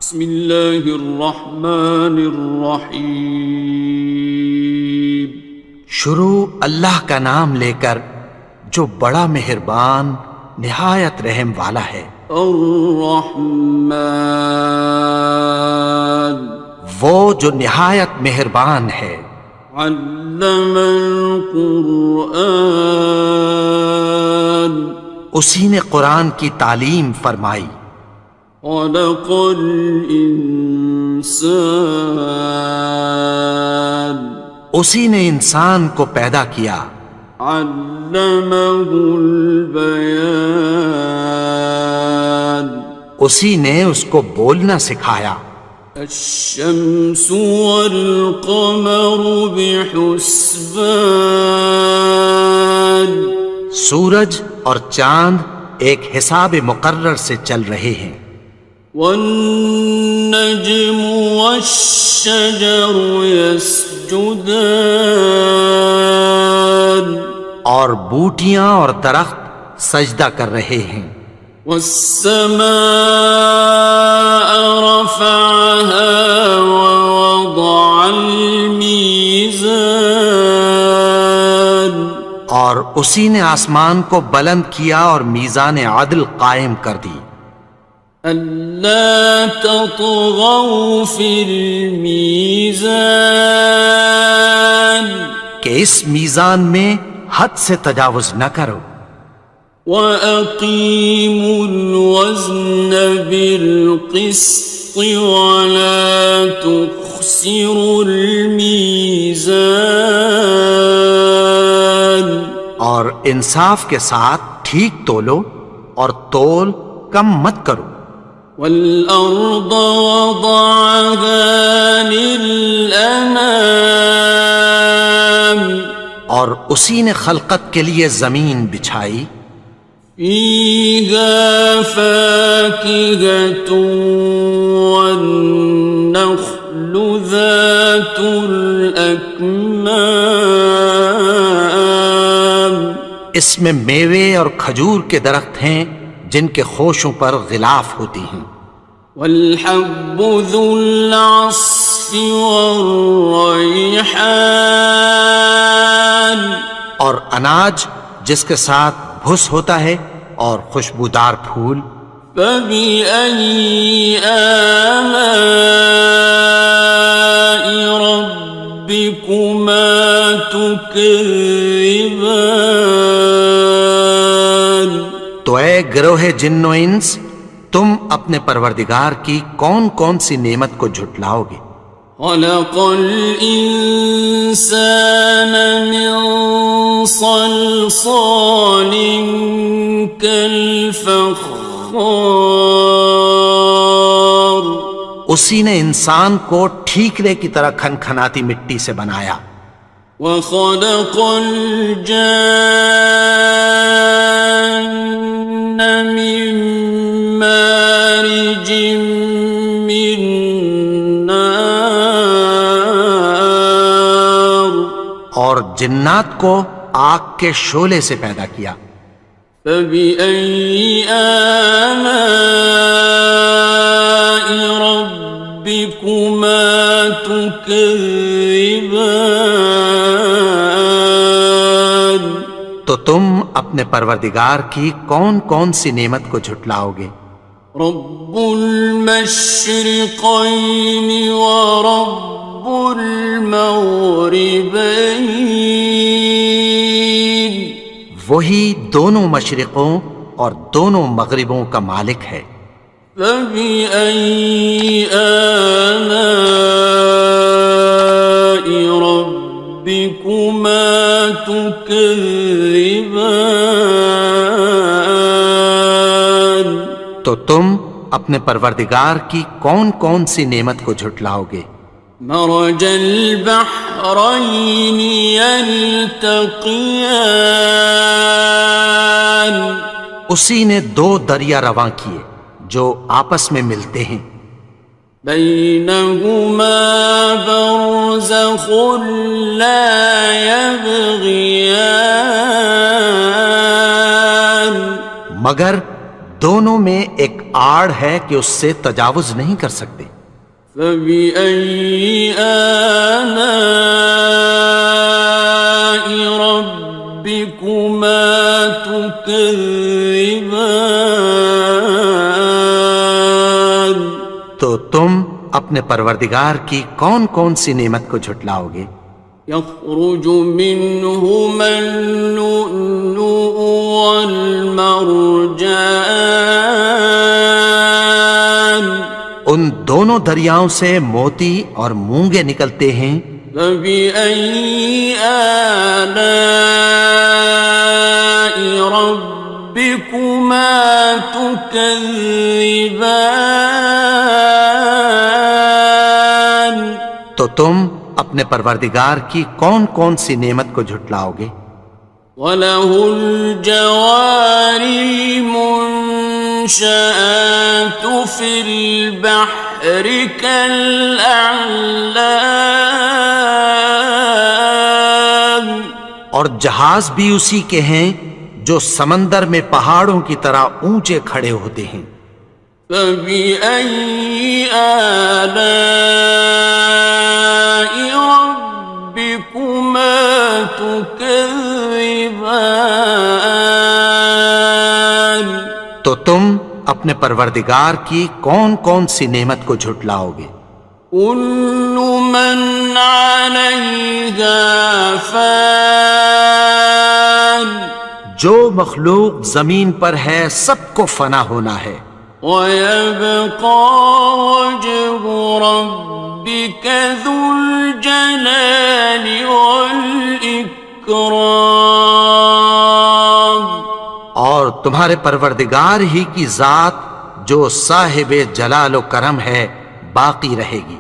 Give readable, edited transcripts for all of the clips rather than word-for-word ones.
بسم اللہ الرحمن الرحیم۔ شروع اللہ کا نام لے کر جو بڑا مہربان نہایت رحم والا ہے۔ الرحمن، وہ جو نہایت مہربان ہے۔ علم القرآن، اسی نے قرآن کی تعلیم فرمائی۔ خلق الانسان، اسی نے انسان کو پیدا کیا۔ علمہ البیان، اسی نے اس کو بولنا سکھایا۔ الشمس والقمر بحسبان، سورج اور چاند ایک حساب مقرر سے چل رہے ہیں۔ والنجم والشجر يسجدان، اور بوٹیاں اور درخت سجدہ کر رہے ہیں۔ والسماء رفعها ووضع الميزان، اور اسی نے آسمان کو بلند کیا اور میزان عدل قائم کر دی۔ ألا تطغوا في الميزان، کہ اس میزان میں حد سے تجاوز نہ کرو۔ وَأَقِيمُوا الْوَزْنَ بِالْقِسْطِ وَلَا تُخْسِرُوا الْمِيزَانَ، اور انصاف کے ساتھ ٹھیک تولو اور تول کم مت کرو۔ وَالْأَرْضَ وَضَعَهَا لِلْأَنَامِ، اور اسی نے خلقت کے لیے زمین بچھائی۔ فِيهَا فَاكِهَةٌ وَالنَّخْلُ ذَاتُ الْأَكْمَامِ، اس میں میوے اور کھجور کے درخت ہیں جن کے خوشوں پر غلاف ہوتی ہیں۔ وَالْحَبُّ ذُو الْعَصْفِ وَالرَّيْحَانِ، اور اناج جس کے ساتھ بھس ہوتا ہے اور خوشبودار پھول۔ فَبِأَيِّ آلَاءِ رَبِّكُمَا تُكَذِّبَانِ، تو اے گروہ جن و انس، تم اپنے پروردگار کی کون کون سی نعمت کو جھٹلاؤ گے؟ خَلَقَ الْإِنسَانَ مِنْ صَلْصَالٍ كَالْفَخَّارِ، اسی نے انسان کو ٹھیکرے کی طرح کھنکھناتی مٹی سے بنایا۔ وَخَلَقَ الْجَانَّ مِن مَّارِجٍ مِّن نَّارٍ، اور جنات کو آگ کے شعلے سے پیدا کیا۔ فَبِأَيِّ آلَاءِ رَبِّكُمَا تُكَذِّبَانِ، تو تم اپنے پروردگار کی کون کون سی نعمت کو جھٹلاؤ گے؟ رب المشرقین ورب المغربین، وہی دونوں مشرقوں اور دونوں مغربوں کا مالک ہے۔ فَبِأَيِّ آلَاءِ رَبِّكُمَا تُكَذِّبَانِ، تو تم اپنے پروردگار کی کون کون سی نعمت کو جھٹلاؤ گے؟ مرج البحرین یلتقیان، اسی نے دو دریا رواں کیے جو آپس میں ملتے ہیں۔ بینہما برزخ لا یبغیان، مگر دونوں میں ایک آڑ ہے کہ اس سے تجاوز نہیں کر سکتے۔ فبأي آلاء ربكما تكذبان؟ تو تم اپنے پروردگار کی کون کون سی نعمت کو جھٹلاؤ گے؟ يخرج منهما اللؤلؤ والمرجان ان دونوں دریاؤں سے موتی اور مونگے نکلتے ہیں۔ فبأي آلاء ربكما تكذبان؟ تو تم اپنے پروردگار کی کون کون سی نعمت کو جھٹلاؤ گے؟ وَلَهُ الْجَوَارِ الْمُنشَآتُ فِي الْبَحْرِ كَالْأَعْلَامِ، اور جہاز بھی اسی کے ہیں جو سمندر میں پہاڑوں کی طرح اونچے کھڑے ہوتے ہیں۔ فَبِأَيِّ آلَاءِ رَبِّكُمَا تُكَذِّبَانِ؟ تو تم اپنے پروردگار کی کون کون سی نعمت کو جھٹلاؤ گے؟ كُلُّ مَنْ عَلَيْهَا فَانٍ، جو مخلوق زمین پر ہے سب کو فنا ہونا ہے۔ وَيَبْقَى وَجْهُ رَبِّكَ ذُو الْجَلَالِ وَالْإِكْرَامِ، اور تمہارے پروردگار ہی کی ذات جو صاحب جلال و کرم ہے باقی رہے گی۔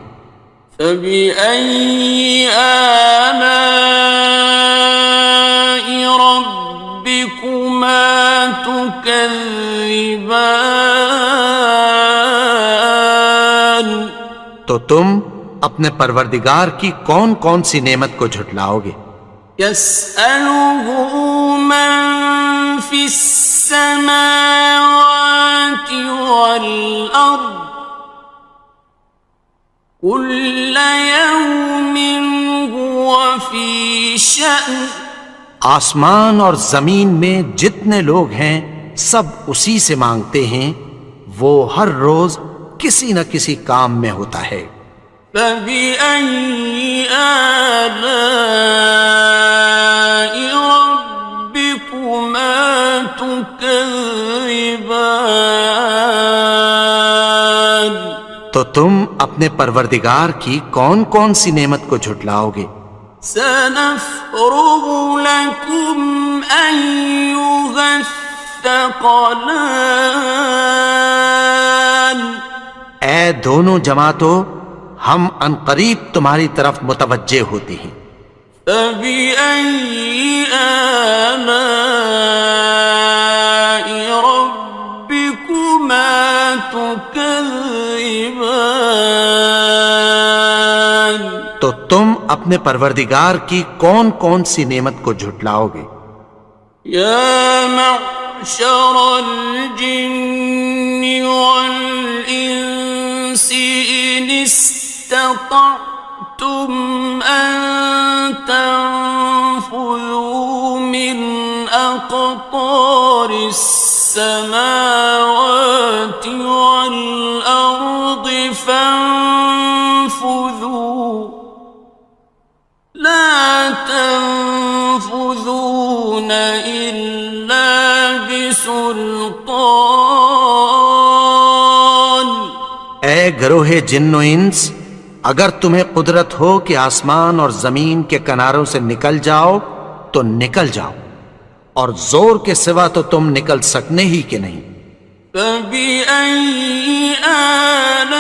فَبِأَيِّ آلَاءِ رَبِّكُمَا تُكَذِّبَانِ؟ تو تم اپنے پروردگار کی کون کون سی نعمت کو جھٹلاؤ گے؟ يَسْأَلُهُ مَن فِي السَّمَاوَاتِ وَالْأَرْضِ كُلَّ يَوْمٍ هُوَ فِي شَأْنٍ، آسمان اور زمین میں جتنے لوگ ہیں سب اسی سے مانگتے ہیں، وہ ہر روز کسی نہ کسی کام میں ہوتا ہے۔ فَبِأَيِّ آلَاءِ رَبِّكُمَا تُكَذِّبَانِ؟ تو تم اپنے پروردگار کی کون کون سی نعمت کو جھٹلاؤ گے؟ سَنَفْرُغُ لَكُمْ أَيُّهَ الثَّقَلَانِ؟ اے دونوں جماعتوں، ہم عنقریب تمہاری طرف متوجہ ہوتے ہیں۔ فَبِأَيِّ آلَاءِ رَبِّكُمَا تُكَذِّبَانِ؟ تو تم اپنے پروردگار کی کون کون سی نعمت کو جھٹلاؤ گے؟ يَا مَعْشَرَ الْجِنِّ وَالْإِنسِ إِنِ اسْتَطَعْتُمْ أَن تَنفُذُوا مِنْ أَقْطَارِ السَّمَاوَاتِ وَالْأَرْضِ فَانفُذُوا لَا تَنفُذُونَ إِلَّا بِسُلْطَانٍ۔ اے گروہ جن و انس، اگر تمہیں قدرت ہو کہ آسمان اور زمین کے کناروں سے نکل جاؤ تو نکل جاؤ، اور زور کے سوا تو تم نکل سکنے ہی کہ نہیں۔ فَبِأَيِّ آلَاءِ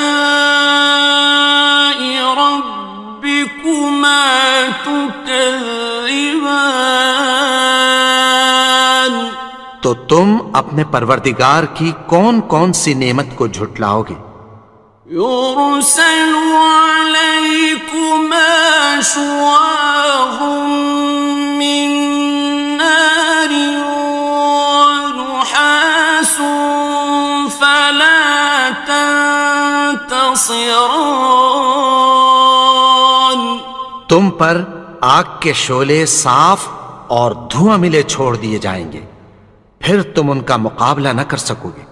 رَبِّكُمَا تُكَذِّبَانِ؟ تو تم اپنے پروردگار کی کون کون سی نعمت کو جھٹلاؤ گے؟ يُرْسَلُ عَلَيْكُمَا شُوَاظٌ مِّن نَّارٍ وَنُحَاسٌ خصران. تم پر آگ کے شعلے صاف اور دھواں ملے چھوڑ دیے جائیں گے، پھر تم ان کا مقابلہ نہ کر سکو گے۔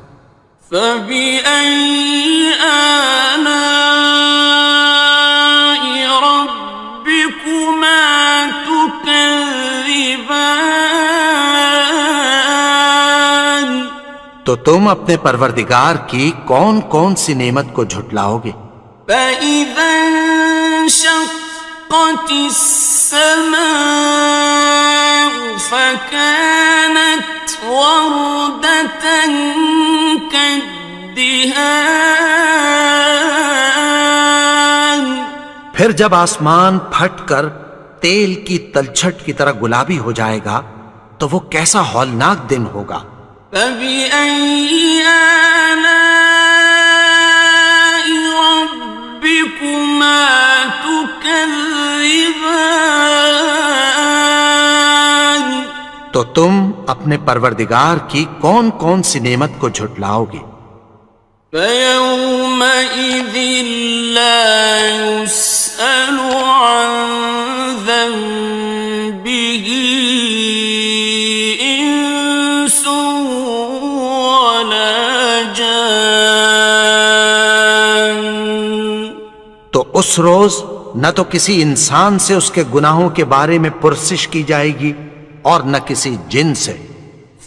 فبأي آلاء ربكما تكذبان. تو تم اپنے پروردگار کی کون کون سی نعمت کو جھٹلاؤ گے؟ فإذا انشقت السماء فكانت وردة كالدهان. پھر جب آسمان پھٹ کر تیل کی تلچھٹ کی طرح گلابی ہو جائے گا تو وہ کیسا ہولناک دن ہوگا۔ فبأي آلاء ربكما تكذبان. تو تم اپنے پروردگار کی کون کون سی نعمت کو جھٹلاؤ گے؟ فيومئذ لا يسأل عن ذنبه إنس ولا جان. تو اس روز نہ تو کسی انسان سے اس کے گناہوں کے بارے میں پرسش کی جائے گی اور نہ کسی جن سے۔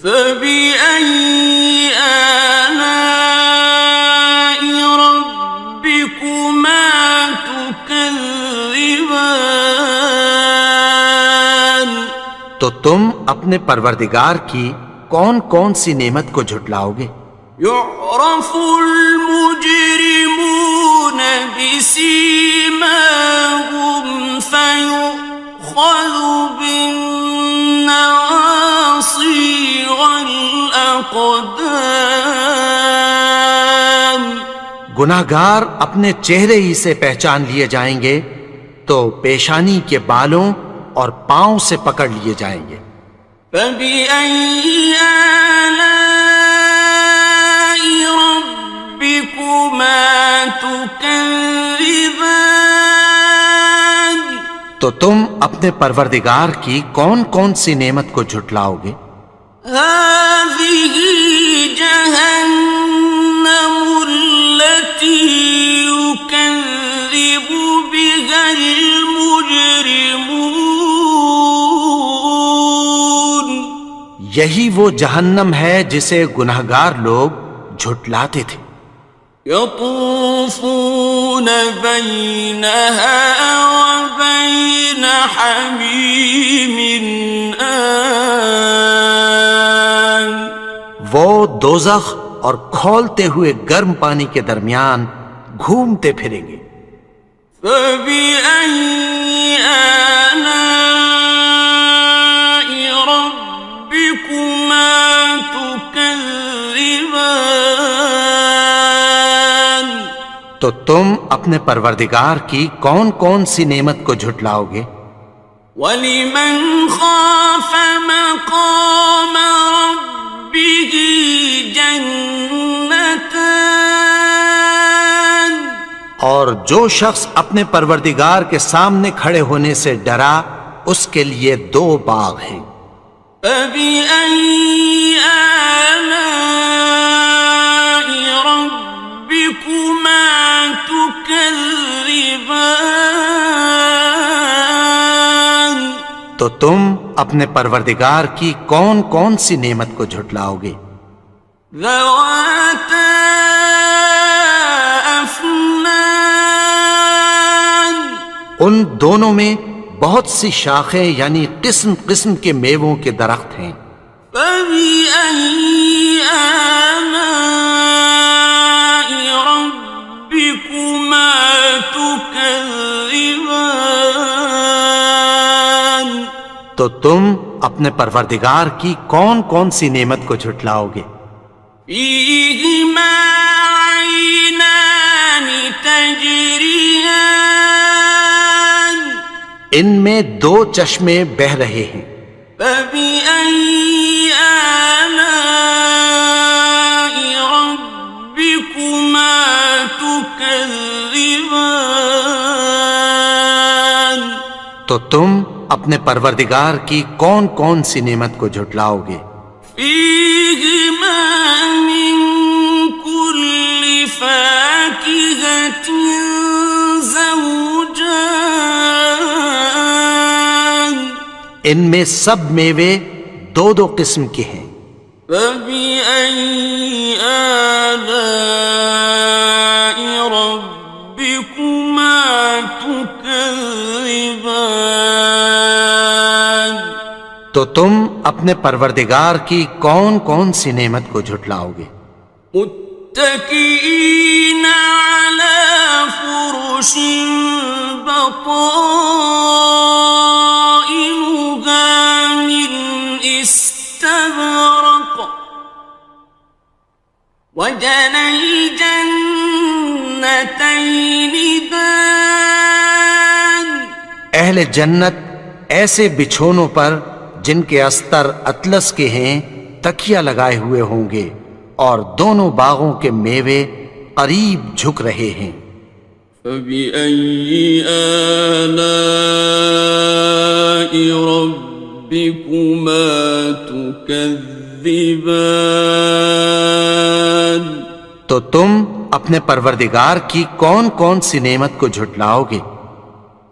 فبأي آلاء ربكما تكذبان. تو تم اپنے پروردگار کی کون کون سی نعمت کو جھٹلاؤ گے؟ يعرف المجرمون بسيماهم فيؤخذ بالنواصي والأقدام. گناہگار اپنے چہرے ہی سے پہچان لیے جائیں گے تو پیشانی کے بالوں اور پاؤں سے پکڑ لیے جائیں گے۔ فبأي آلاء ربكما تكذبان. تو تم اپنے پروردگار کی کون کون سی نعمت کو جھٹلاؤ گے؟ هذه جهنم التي يكذب بها المجرمون. یہی وہ جہنم ہے جسے گناہگار لوگ جھٹلاتے تھے۔ يطوفون بينها وبين حميم آن. وہ دوزخ اور کھولتے ہوئے گرم پانی کے درمیان گھومتے پھریں گے۔ فبأي آلاء ربكما تكذبان. تو تم اپنے پروردگار کی کون کون سی نعمت کو جھٹلاؤ گے؟ وَلِمَنْ خَافَ مَقَامَ رَبِّهِ جَنَّتَانِ. اور جو شخص اپنے پروردگار کے سامنے کھڑے ہونے سے ڈرا اس کے لیے دو باغ ہیں۔ فَبِأَيِّ آلَاءِ رَبِّكُمَا تُكَذِّبَانِ. تو تم اپنے پروردگار کی کون کون سی نعمت کو جھٹلاؤ گے؟ ذَوَاتَا أَفْنَانٍ. ان دونوں میں بہت سی شاخیں یعنی قسم قسم کے میووں کے درخت ہیں۔ فَبِأَيِّ آلَاءِ رَبِّكُمَا تُكَذِّبَانِ. تو تم اپنے پروردگار کی کون کون سی نعمت کو جھٹلاؤ گے؟ فِيهِمَا عَيْنَانِ تَجْرِيَانِ. ان میں دو چشمے بہہ رہے ہیں۔ فَبِأَيِّ آلَاءِ رَبِّكُمَا تُكَذِّبَانِ. تكذبان تو تم اپنے پروردگار کی کون کون سی نعمت کو جھٹلاؤ گے؟ فيهما من كل فاكهة زوجان ان میں سب میوے دو دو قسم کے ہیں۔ فبأي آلاء ربكما تكذبان تو تم اپنے پروردگار کی کون کون سی نعمت کو جھٹلاؤ گے؟ متكئين على فرش بطائنها من استبرق وجنى الجنتين دان اہل جنت ایسے بچھونوں پر جن کے استر اطلس کے ہیں تکیہ لگائے ہوئے ہوں گے اور دونوں باغوں کے میوے قریب جھک رہے ہیں۔ فبأي آلاء ربكما تكذبان تو تم اپنے پروردگار کی کون کون سی نعمت کو جھٹلاؤ گے؟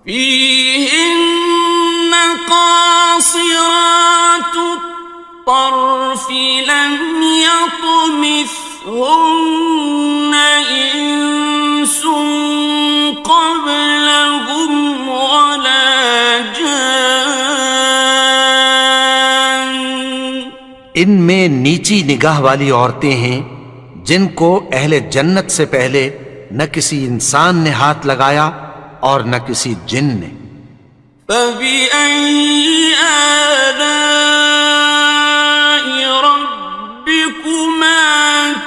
فيهن قاصرات الطرف لم يطمثهن إنس قبلهم ولا جان ان میں نیچی نگاہ والی عورتیں ہیں جن کو اہل جنت سے پہلے نہ کسی انسان نے ہاتھ لگایا اور نہ کسی جن نے۔ فبأي آلاء ربكما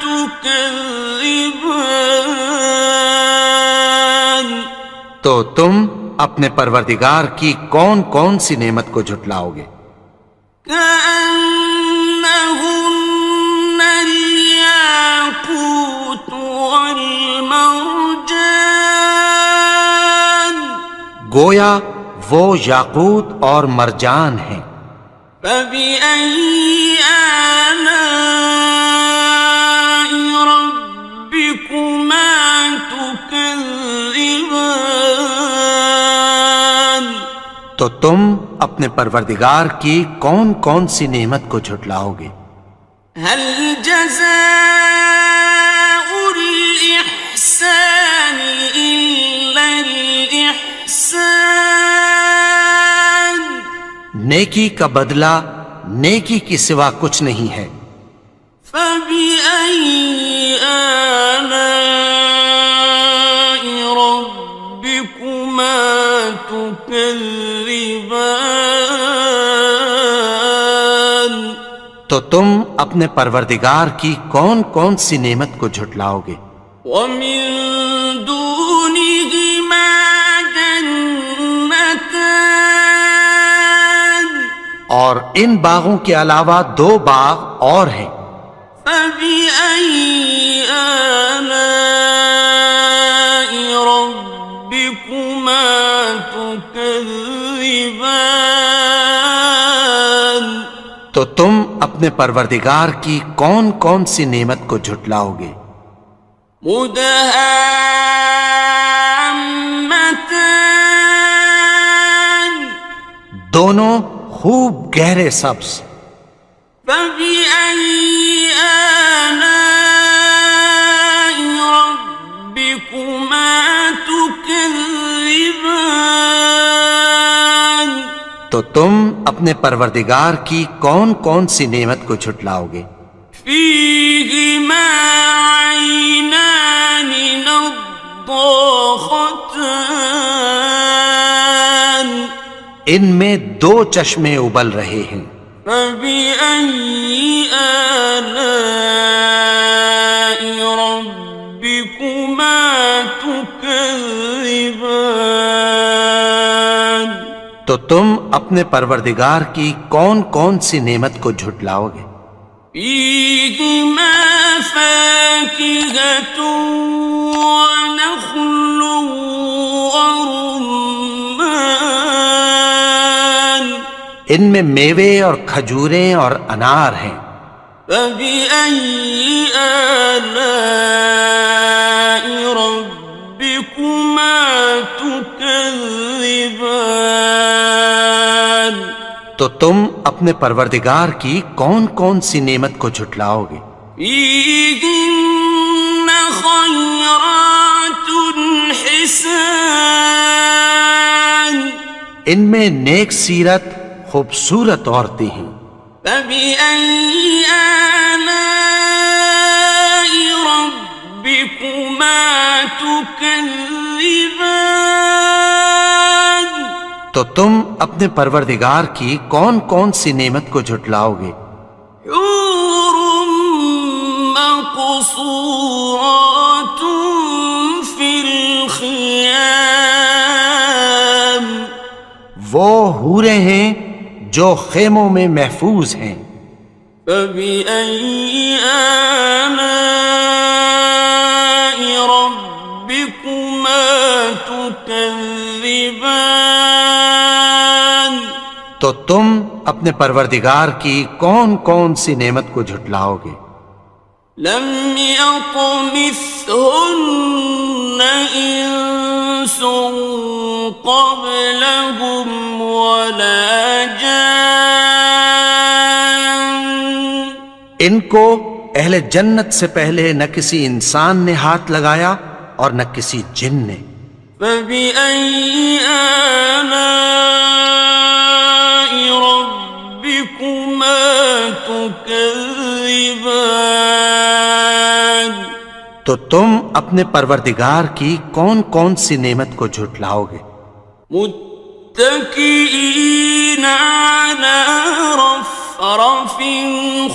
تكذبان تو تم اپنے پروردگار کی کون کون سی نعمت کو جھٹلاؤ گے؟ كأنهن الياقوت والمرجان گویا وہ یاقوت اور مرجان ہیں۔ فبأي آلاء ربكما تكذبان تو تم اپنے پروردگار کی کون کون سی نعمت کو جھٹلاؤ گے؟ هل جزاء الإحسان إلا الإحسان نیکی کا بدلہ نیکی کی سوا کچھ نہیں ہے۔ فبأي آلاء ربكما تكذبان تو تم اپنے پروردگار کی کون کون سی نعمت کو جھٹلاؤ گے؟ ومن دونهما جنتان اور ان باغوں کے علاوہ دو باغ اور ہیں۔ فبأي آلاء ربكما تكذبان تو تم اپنے پروردگار کی کون کون سی نعمت کو جھٹلاؤ گے؟ مدهامتان دونوں خوب گہرے سبز۔ فبأي آلاء ربكما تكذبان تو تم اپنے پروردگار کی کون کون سی نعمت کو جھٹلاؤ گے؟ فيهما عينان نضاختان ان میں دو چشمے ابل رہے ہیں۔ فبأي آلاء ربكما تكذبان تو تم اپنے پروردگار کی کون کون سی نعمت کو جھٹلاؤ گے؟ فيهما فاكهة ونخل ورمان ان میں میوے اور کھجوریں اور انار ہیں. فبأي آلاء ربكما تكذبان تو تم اپنے پروردگار کی کون کون سی نعمت کو جھٹلاؤ گے؟ فيهن خيرات حسان ان میں نیک سیرت خوبصورت عورتیں ہیں. فبأي آلاء ربكما تكذبان تو تم اپنے پروردگار کی کون کون سی نعمت کو جھٹلاؤ گے؟ حور مقصورات في الخيام وہ حوریں ہیں جو خیموں میں محفوظ ہیں. فبأي آلاء ربكما تكذبان تو تم اپنے پروردگار کی کون کون سی نعمت کو جھٹلاؤ گے؟ لم يطمثهن إنس قبلهم ولا جان ان کو اہل جنت سے پہلے نہ کسی انسان نے ہاتھ لگایا اور نہ کسی جن نے. فبأي آلاء ربكما تكذبان تو تم اپنے پروردگار کی کون کون سی نعمت کو جھٹلاؤ گے؟ متكئين على رفرف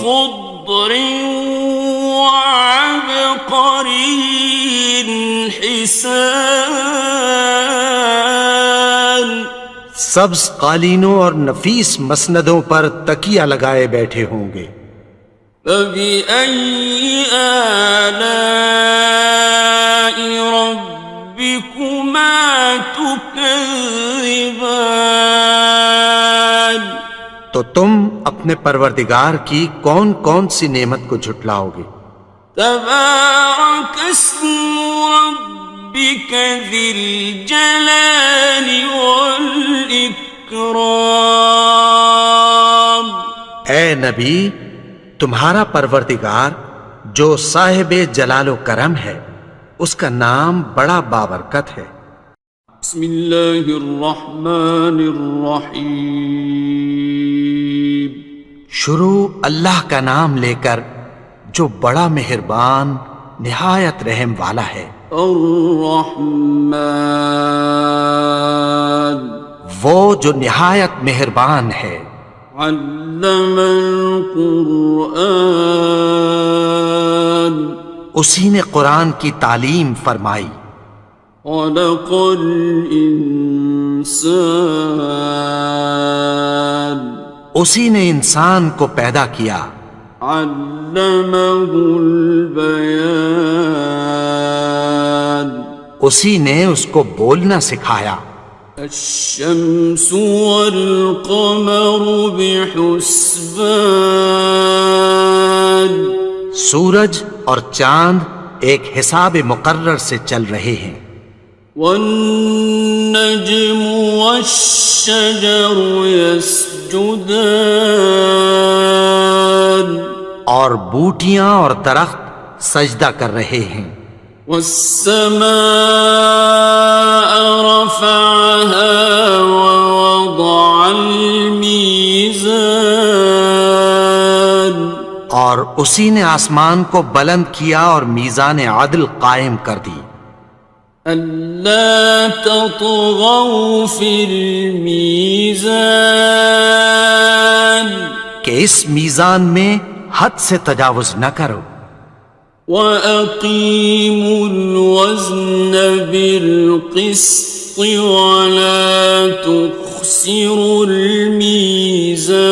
خضر وعبقري حسان سبز قالینوں اور نفیس مسندوں پر تکیہ لگائے بیٹھے ہوں گے. فبأي آلاء ربكما تكذبان تو تم اپنے پروردگار کی کون کون سی نعمت کو جھٹلاؤ گے؟ تبارك اسم ربك ذي الجلال والإكرام اے نبی، تمہارا پروردگار جو صاحب جلال و کرم ہے، اس کا نام بڑا بابرکت ہے. بسم اللہ الرحمن الرحیم شروع اللہ کا نام لے کر جو بڑا مہربان نہایت رحم والا ہے. الرحمن وہ جو نہایت مہربان ہے. علم القرآن اسی نے قرآن کی تعلیم فرمائی. خلق الانسان اسی نے انسان کو پیدا کیا. علمہ البیان اسی نے اس کو بولنا سکھایا. الشمس والقمر بحسبان سورج اور چاند ایک حساب مقرر سے چل رہے ہیں. والنجم والشجر يسجدان اور بوٹیاں اور درخت سجدہ کر رہے ہیں. والسماء رفعها ووضع الميزان اور اسی نے آسمان کو بلند کیا اور میزان عدل قائم کر دی. ألا تطغوا في الميزان کہ اس میزان میں حد سے تجاوز نہ کرو. وَأَقِيمُوا الْوَزْنَ بِالْقِسْطِ وَلَا تُخْسِرُوا الْمِيزَانَ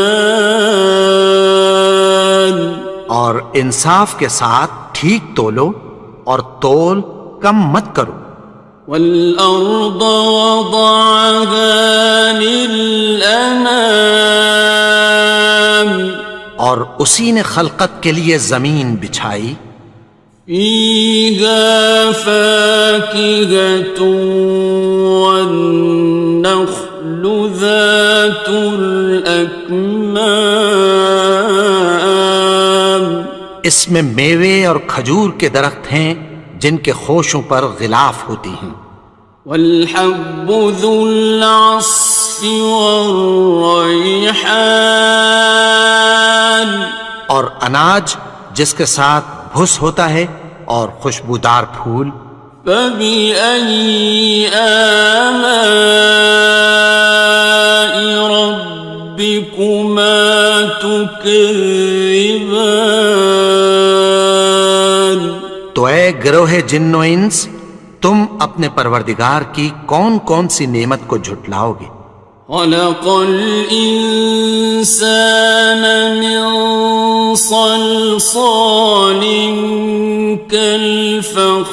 اور انصاف کے ساتھ ٹھیک تولو اور تول کم مت کرو. والأرض وضعها للأنام اور اسی نے خلقت کے لیے زمین بچھائی. فيها فاكهة والنخل ذات الأكمام اس میں میوے اور کھجور کے درخت ہیں جن کے خوشوں پر غلاف ہوتی ہیں. والحب ذو العصف والریحان اور اناج جس کے ساتھ بھس ہوتا ہے اور خوشبودار پھول. فبأي آلاء ربكما تكذبان تو اے گروہ جن و انس، تم اپنے پروردگار کی کون کون سی نعمت کو جھٹلاؤ گے؟ خلق الإنسان من صلصال كالفخار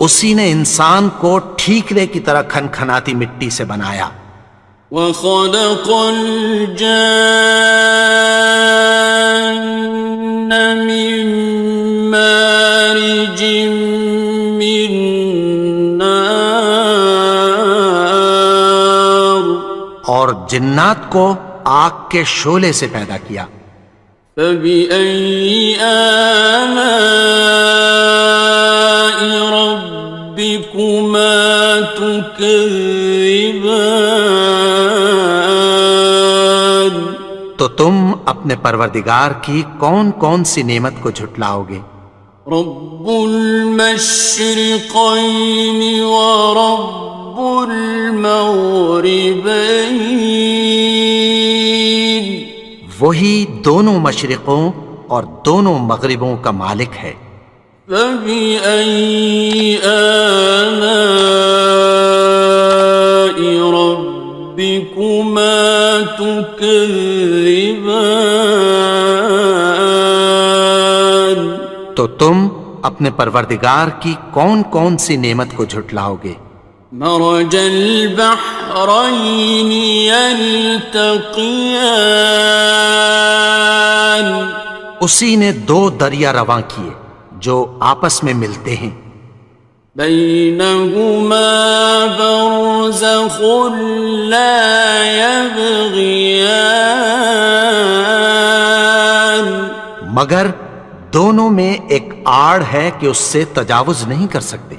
اسی نے انسان کو ٹھیکرے کی طرح کھنکھناتی مٹی سے بنایا. وخلق الجان من مارج من نار اور جنات کو آگ کے شعلے سے پیدا کیا. فبأي آلاء ربكما تكذبان تو تم اپنے پروردگار کی کون کون سی نعمت کو جھٹلاؤ گے؟ رب المشرقين ورب المغربين وہی دونوں مشرقوں اور دونوں مغربوں کا مالک ہے. فبأي آلاء ربكما تكذبان تو تم اپنے پروردگار کی کون کون سی نعمت کو جھٹلاؤ گے؟ مرج البحرين يلتقيان اسی نے دو دریا رواں کیے جو آپس میں ملتے ہیں. بينهما برزخ لا يبغيان مگر دونوں میں ایک آڑ ہے کہ اس سے تجاوز نہیں کر سکتے.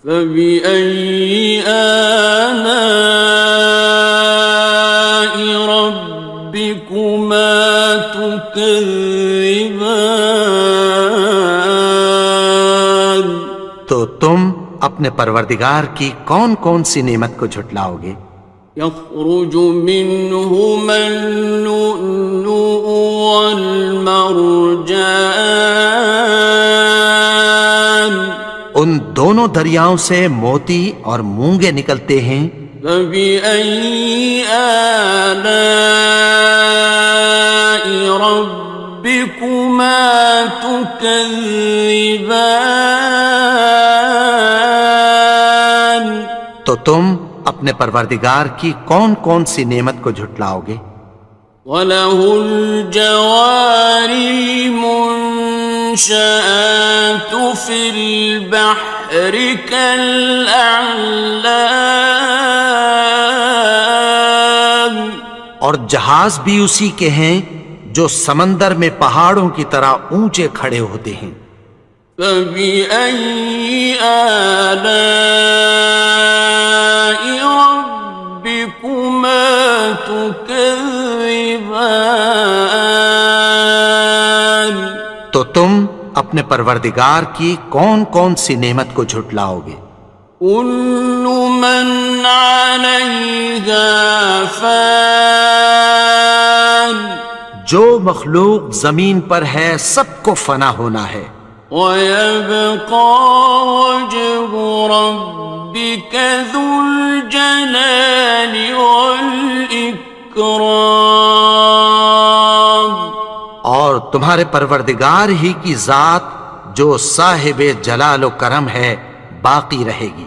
فبأي آلاء ربكما تكذبان تو تم اپنے پروردگار کی کون کون سی نعمت کو جھٹلاؤ گے؟ يخرج منهما اللؤلؤ والمرجان ان دونوں دریاؤں سے موتی اور مونگے نکلتے ہیں. فبأي آلاء ربكما تكذبان تو تم اپنے پروردگار کی کون کون سی نعمت کو جھٹلاؤ گے؟ وَلَهُ الْجَوَارِ الْمُنشَآتُ فِي الْبَحْرِ كَالْأَعْلَامِ اور جہاز بھی اسی کے ہیں جو سمندر میں پہاڑوں کی طرح اونچے کھڑے ہوتے ہیں. فَبِأَيِّ آلَاءِ رَبِّكُمَا تُكَذِّبَانِ تو تم اپنے پروردگار کی کون کون سی نعمت کو جھٹلاؤ گے؟ كُلُّ مَنْ عَلَيْهَا فَانٍ جو مخلوق زمین پر ہے سب کو فنا ہونا ہے. وَيَبْقَى وَجْهُ رَبِّكَ ذُو الْجَلَالِ وَالْإِكْرَامِ اور تمہارے پروردگار ہی کی ذات جو صاحب جلال و کرم ہے باقی رہے گی۔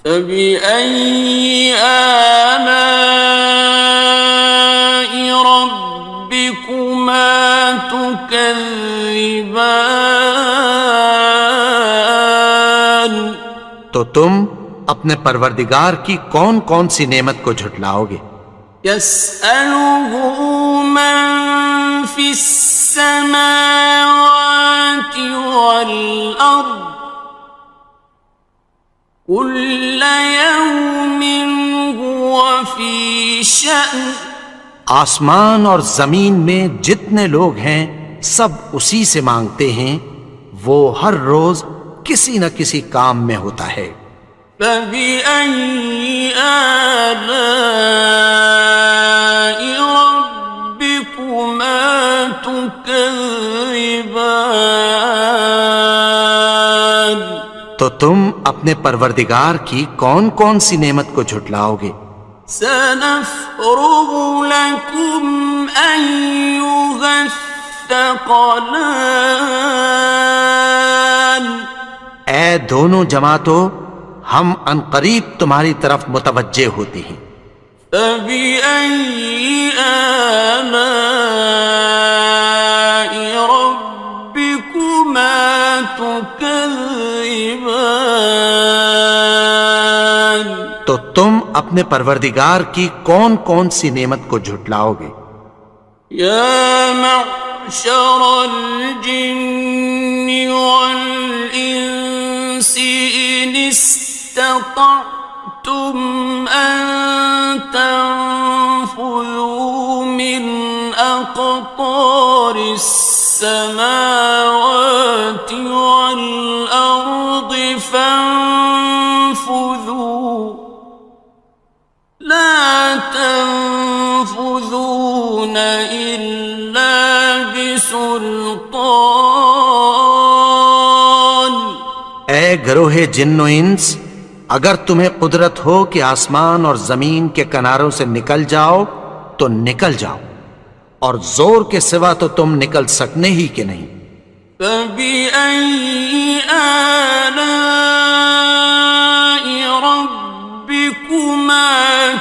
فَبِأَيِّ آلَاءِ رَبِّكُمَا تُكَذِّبَانِ؟ تو تم اپنے پروردگار کی کون کون سی نعمت کو جھٹلاؤ گے؟ يَسْأَلُهُ مَن فِي السَّمَاوَاتِ وَالْأَرْضِ كُلَّ يَوْمٍ هُوَ فِي شَأْنٍ۔ آسمان اور زمین میں جتنے لوگ ہیں سب اسی سے مانگتے ہیں، وہ ہر روز کسی نہ کسی کام میں ہوتا ہے۔ فَبِأَيِّ آلَاءِ رَبِّكُمَا تُكَذِّبَانِ؟ تو تم اپنے پروردگار کی کون کون سی نعمت کو جھٹلاؤ گے؟ سَنَفْرُغُ لَكُمْ أَيُّهَ الثَّقَلَانِ۔ اے دونوں جماعتوں، ہم عنقریب تمہاری طرف متوجہ ہوتے ہیں۔ فَبِأَيِّ آلَاءِ رَبِّكُمَا تُكَذِّبَانِ؟ تو تم اپنے پروردگار کی کون کون سی نعمت کو جھٹلاؤ گے؟ يَا مَعْشَرَ الْجِنِّ وَالْإِنسِ إِنِ اسْتَطَعْتُمْ أَن تَنفُذُوا مِنْ أَقْطَارِ السَّمَاوَاتِ وَالْأَرْضِ فَانفُذُوا لَا تَنفُذُونَ إِلَّا بِسُلْطَانٍ۔ اے گروہ جن و انس، اگر تمہیں قدرت ہو کہ آسمان اور زمین کے کناروں سے نکل جاؤ تو نکل جاؤ، اور زور کے سوا تو تم نکل سکنے ہی کہ نہیں۔ فَبِأَيِّ آلَاءِ رَبِّكُمَا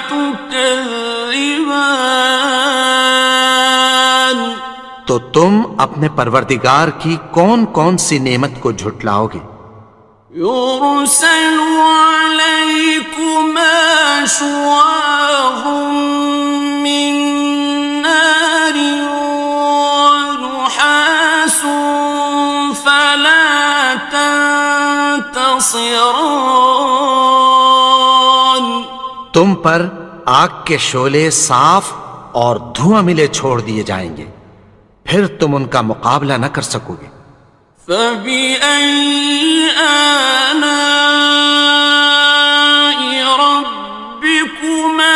تُكَذِّبَانِ؟ تو تم اپنے پروردگار کی کون کون سی نعمت کو جھٹلاؤ گے؟ يُرْسَلُ عَلَيْكُمَا شُوَاظٌ مِّن نَّارٍ وَنُحَاسٌ فَلَا تَنتَصِرَانِ۔ تم پر آگ کے شعلے صاف اور دھواں ملے چھوڑ دیے جائیں گے، پھر تم ان کا مقابلہ نہ کر سکو گے۔ فَبِأَيِّ آلَاءِ رَبِّكُمَا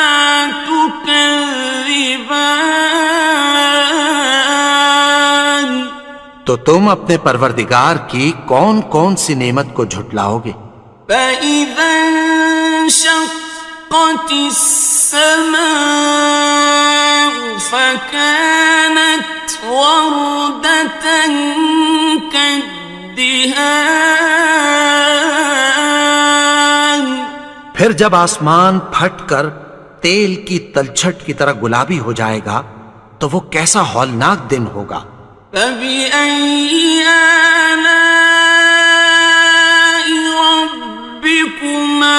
تُكَذِّبَانِ؟ تو تم اپنے پروردگار کی کون کون سی نعمت کو جھٹلاؤ گے؟ فَإِذَا انشَقَّتِ السَّمَاءُ فَكَانَتْ وَرْدَةً كَالدِّهَانِ۔ پھر جب آسمان پھٹ کر تیل کی تلچھٹ کی طرح گلابی ہو جائے گا تو وہ کیسا ہولناک دن ہوگا۔ فَبِأَيِّ آلَاءِ رَبِّكُمَا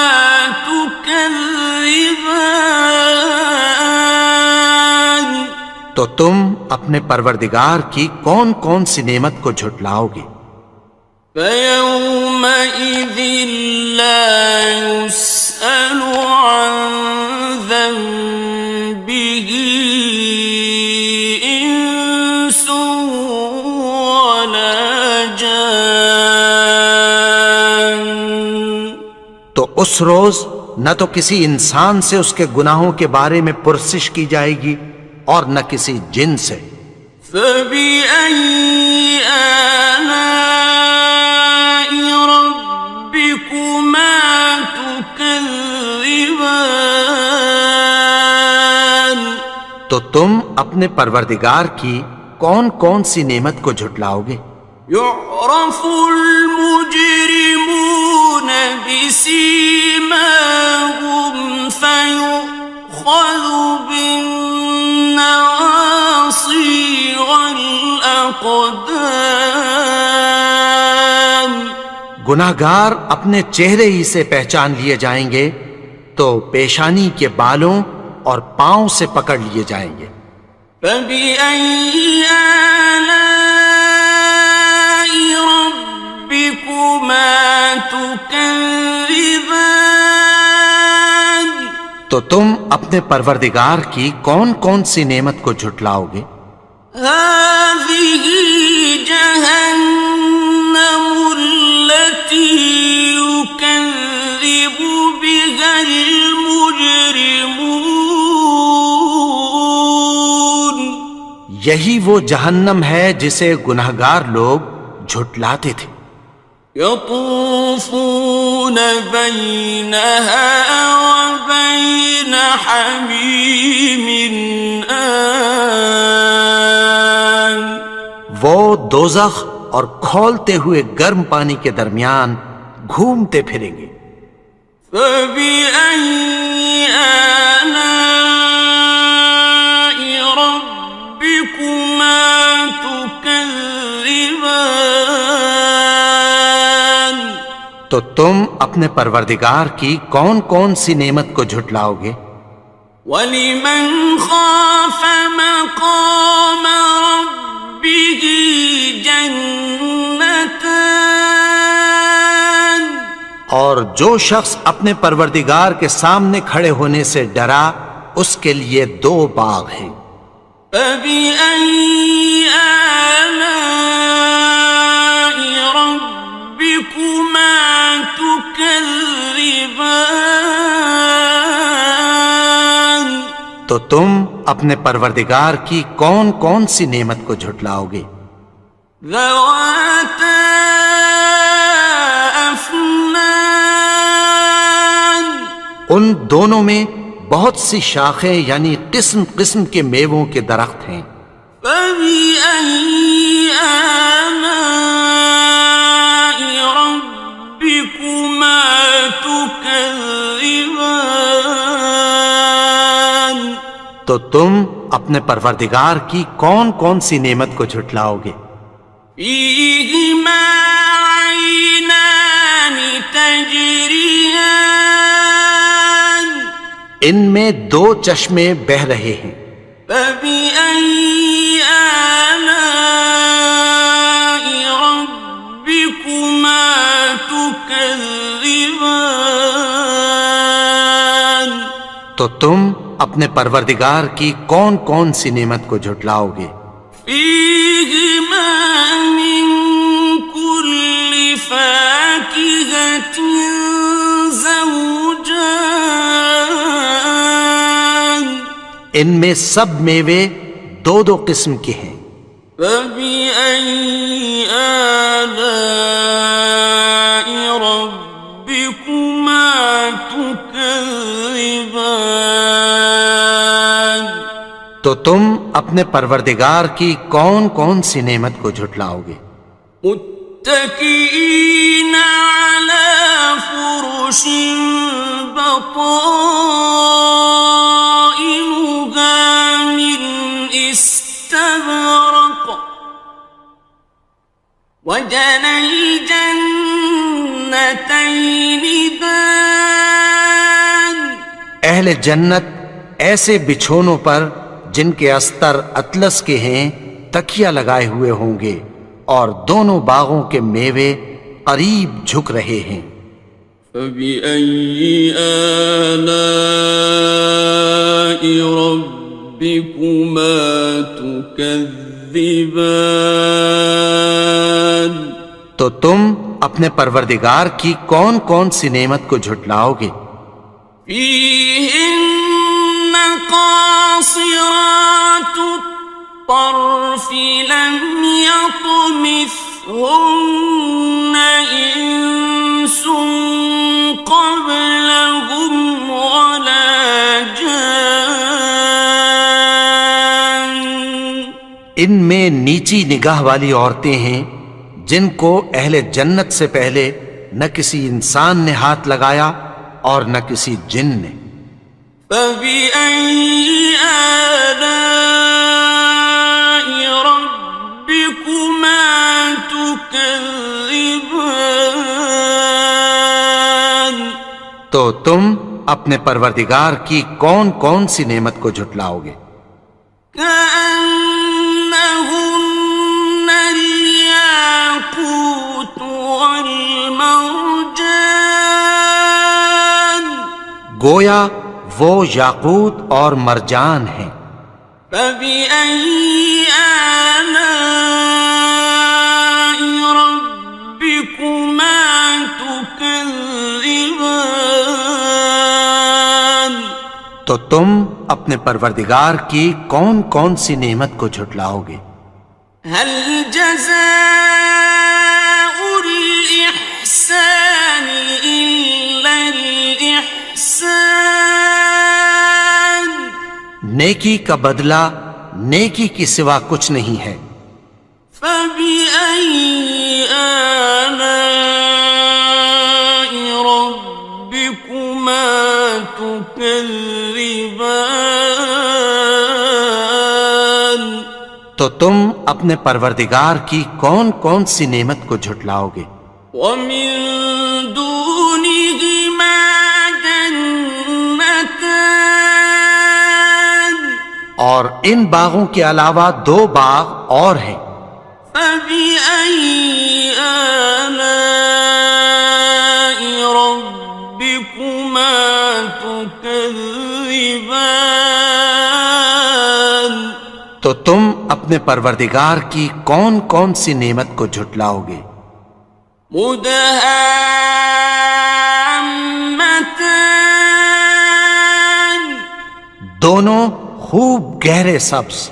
تُكَذِّبَانِ؟ تو تم اپنے پروردگار کی کون کون سی نعمت کو جھٹلاؤ گے؟ فَيَوْمَئِذٍ لَا يُسْأَلُ عَن ذَنبِهِ إِنسٌ وَلَا جَانٌ۔ تو اس روز نہ تو کسی انسان سے اس کے گناہوں کے بارے میں پرسش کی جائے گی اور نہ کسی جن سے۔ فَبِأَيِّ آلَاءِ رَبِّكُمَا تُكَذِّبَانِ؟ تو تم اپنے پروردگار کی کون کون سی نعمت کو جھٹلاؤ گے؟ يعرف المجرمون بسيماهم فيؤخذ بالنواصي والأقدام. گناہگار اپنے چہرے ہی سے پہچان لیے جائیں گے تو پیشانی کے بالوں اور پاؤں سے پکڑ لیے جائیں گے. فبأي آلاء ربكما تكذبان. تو تم اپنے پروردگار کی کون کون سی نعمت کو جھٹلاؤ گے؟ هذه جهنم التي يكذب بها المجرمون. یہی وہ جہنم ہے جسے گناہگار لوگ جھٹلاتے تھے. يطوفون بينها وبين حميم آن. وہ دوزخ اور کھولتے ہوئے گرم پانی کے درمیان گھومتے پھریں گے. فبأي آلاء ربكما تكذبان. تو تم اپنے پروردگار کی کون کون سی نعمت کو جھٹلاؤ گے؟ وَلِمَنْ خَافَ مَقَامَ رَبِّهِ جَنَّتَانِ. اور جو شخص اپنے پروردگار کے سامنے کھڑے ہونے سے ڈرا اس کے لیے 2 باغ ہیں. فَبِأَيِّ آلَاءِ رَبِّكُمَا تُكَذِّبَانِ. تو تم اپنے پروردگار کی کون کون سی نعمت کو جھٹلاؤ گے؟ ذَوَاتَا أَفْنَانٍ. ان دونوں میں بہت سی شاخیں یعنی قسم قسم کے میووں کے درخت ہیں. فَبِأَيِّ آلَاءِ رَبِّكُمَا تُكَذِّبَانِ. تو تم اپنے پروردگار کی کون کون سی نعمت کو جھٹلاؤ گے؟ فِيهِمَا عَيْنَانِ تَجْرِيَانِ. ان میں 2 چشمے بہہ رہے ہیں. فَبِأَيِّ آلَاءِ رَبِّكُمَا تُكَذِّبَانِ. تو تم اپنے پروردگار کی کون کون سی نعمت کو جھٹلاؤ گے؟ فِيهِمَا مِن كُلِّ فَاكِهَةٍ زَوْجَانِ. ان میں سب میوے 2 قسم کے ہیں. فَبِأَيِّ آلَاءِ رَبِّكُمَا تُكَذِّبَانِ. تو تم اپنے پروردگار کی کون کون سی نعمت کو جھٹلاؤ گے؟ متكئين على فرش بطائنها من استبرق وجنى الجنتين دان. اہل جنت ایسے بچھونوں پر جن کے استر اطلس کے ہیں تکیہ لگائے ہوئے ہوں گے اور دونوں باغوں کے میوے قریب جھک رہے ہیں. فَبِأَيِّ آلَاءِ رَبِّكُمَا تُكَذِّبَانِ. تو تم اپنے پروردگار کی کون کون سی نعمت کو جھٹلاؤ گے؟ فِيهِنَّ قَاصِرَاتُ الطَّرْفِ لَمْ يَطْمِثْهُنَّ إِنسٌ قَبْلَهُمْ وَلَا جَانٌّ. ان میں نیچی نگاہ والی عورتیں ہیں جن کو اہل جنت سے پہلے نہ کسی انسان نے ہاتھ لگایا اور نہ کسی جن نے۔ فَبِأَيِّ آلَاءِ رَبِّكُمَا تُكَذِّبَانِ، تو تم اپنے پروردگار کی کون کون سی نعمت کو جھٹلاؤ گے؟ كأنهن الياقوت والمرجان، گویا وہ یاقوت اور مرجان ہیں۔ فبأي آلاء ربكما تكذبان، تو تم اپنے پروردگار کی کون کون سی نعمت کو جھٹلاؤ گے؟ هل جزاء الإحسان إلا الإحسان، نیکی کا بدلہ نیکی کی سوا کچھ نہیں ہے۔ فبأي آلاء ربكما تكذبان، تو تم اپنے پروردگار کی کون کون سی نعمت کو جھٹلاؤ گے؟ ومن دونهما جنتان، اور ان باغوں کے علاوہ دو باغ اور ہیں۔ فبأي آلاء ربكما تكذبان، تو تم اپنے پروردگار کی کون کون سی نعمت کو جھٹلاؤ گے؟ مدهامتان، دونوں خوب گہرے سبز۔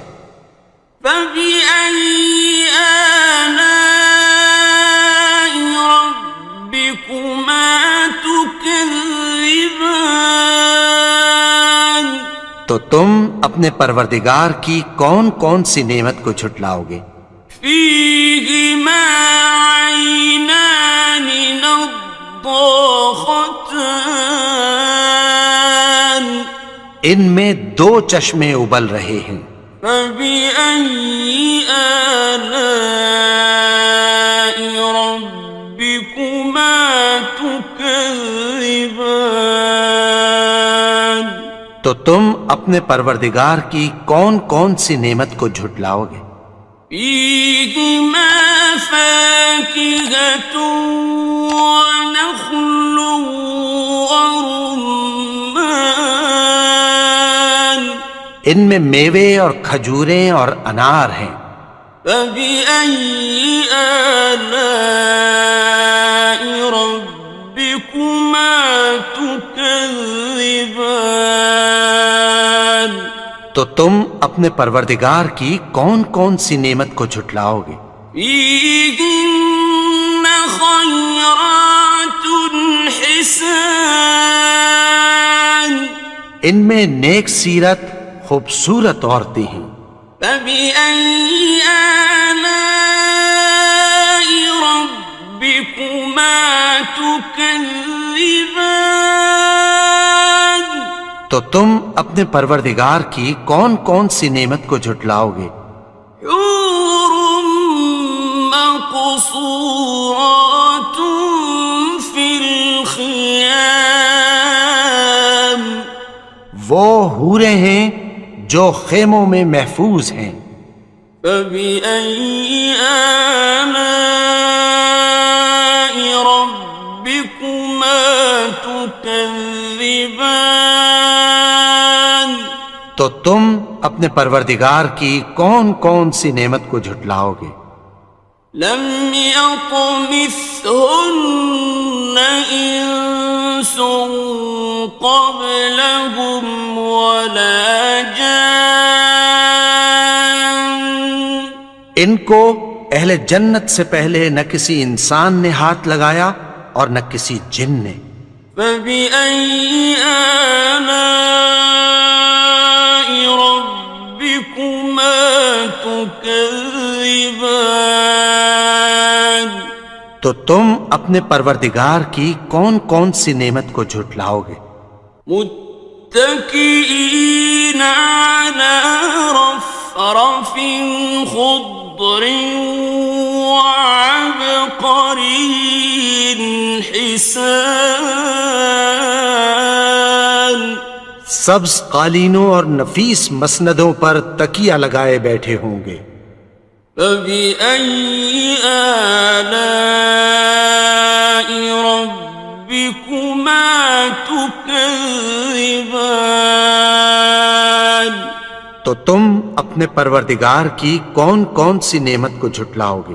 فبأي آلاء ربكما تكذبان، تو تم اپنے پروردگار کی کون کون سی نعمت کو جھٹلاؤ گے؟ فيهما عينان نضاختان، ان میں دو چشمے ابل رہے ہیں۔ فبأي آلاء ربكما تكذبان، تو تم اپنے پروردگار کی کون کون سی نعمت کو جھٹلاؤ گے؟ فيهما فاكهة ونخل ورمان، ان میں میوے اور کھجوریں اور انار ہیں۔ فبأي آلاء ربكما تكذبان، تو تم اپنے پروردگار کی کون کون سی نعمت کو جھٹلاؤ گے؟ فيهن خيرات حسان، ان میں نیک سیرت خوبصورت عورتیں ہیں۔ فبأي آلاء ربكما تكذبان، تو تم اپنے پروردگار کی کون کون سی نعمت کو جھٹلاؤ گے؟ حور مقصورات في الخيام، وہ حوریں ہیں جو خیموں میں محفوظ ہیں۔ فبأي آلاء ربكما تكذبان، تو تم اپنے پروردگار کی کون کون سی نعمت کو جھٹلاؤ گے؟ لم يطمثهن إنس قبلهم ولا جان، ان کو اہل جنت سے پہلے نہ کسی انسان نے ہاتھ لگایا اور نہ کسی جن نے۔ فبأي آلاء ربكما تكذبان، تكذبان تو تم اپنے پروردگار کی کون کون سی نعمت کو جھٹلاؤ گے؟ متكئين على رفرف خضر وعبقري حسان سبز قالینوں اور نفیس مسندوں پر تکیہ لگائے بیٹھے ہوں گے۔ فبأي آلاء ربكما تكذبان تو تم اپنے پروردگار کی کون کون سی نعمت کو جھٹلاؤ گے؟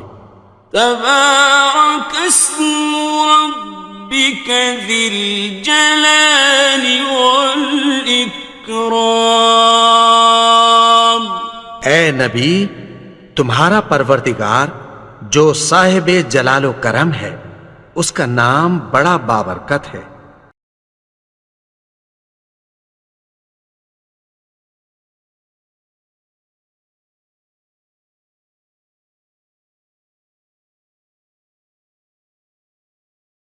تبارك اسم ربك ذي الجلال والإكرام اے نبی، تمہارا پروردگار جو صاحب جلال و کرم ہے، اس کا نام بڑا بابرکت ہے۔